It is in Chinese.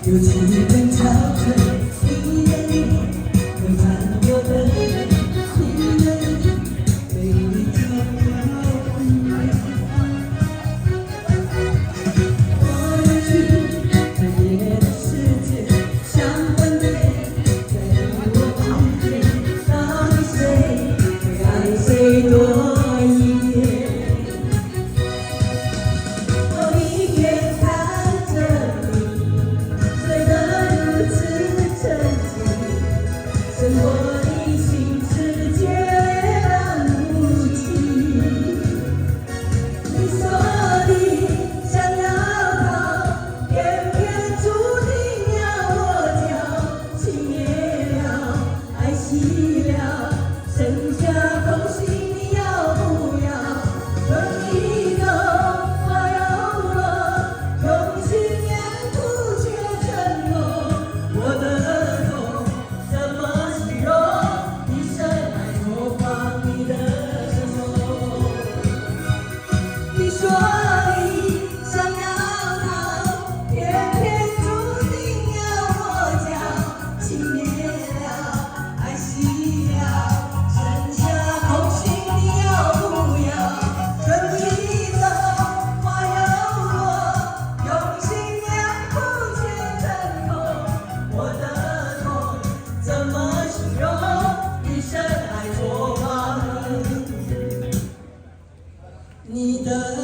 有几分憔悴，你的脸，有残留的泪，你的眼，美丽照耀你。我要去这夜的世界，想问你，在我旁边，到底谁会爱谁多一点？我宁愿看着你睡得如此沉静，生活的新世界让无情。你说你想要逃，偏偏注定要我脚，情灭了，爱熄了，剩下空心，你要不要？跟你走，我有我，用心良苦却沉默，我的痛怎么形容？一生爱错放你的什么？你说你想要逃，偏偏注定要我脚，情灭了，爱熄了，剩下空心，你要不要？跟你走，我有我，用心良苦却沉痛，我的痛怎么形容？一生爱错放你的。